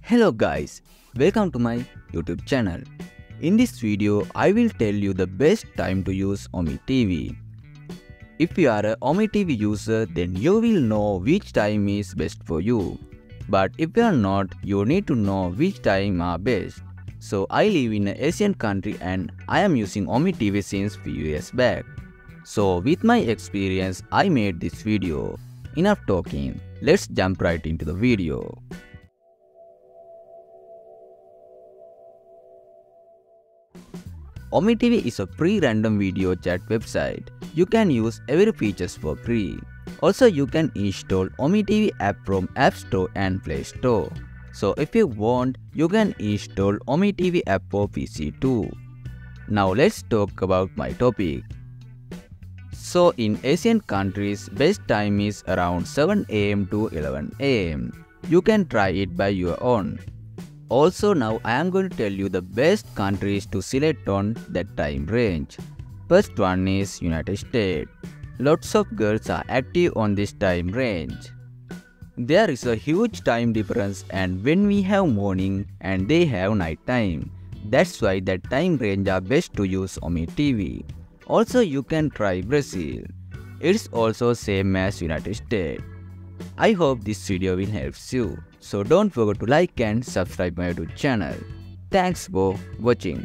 Hello guys, welcome to my YouTube channel. In this video, I will tell you the best time to use OmeTV. If you are a OmeTV user, then you will know which time is best for you. But if you are not, you need to know which time are best. So I live in an Asian country and I am using OmeTV since few years back. So with my experience, I made this video. Enough talking, let's jump right into the video. OmeTV is a free random video chat website. You can use every features for free. Also, you can install OmeTV app from App Store and Play Store. So if you want, you can install OmeTV app for PC too. Now let's talk about my topic. So in Asian countries, best time is around 7 am to 11 am. You can try it by your own. Also now I am going to tell you the best countries to select on that time range. First one is United States. Lots of girls are active on this time range. There is a huge time difference, and when we have morning and they have night time. That's why that time range are best to use OmeTV. Also you can try Brazil. It's also same as United States. I hope this video will help you. So don't forget to like and subscribe my YouTube channel. Thanks for watching.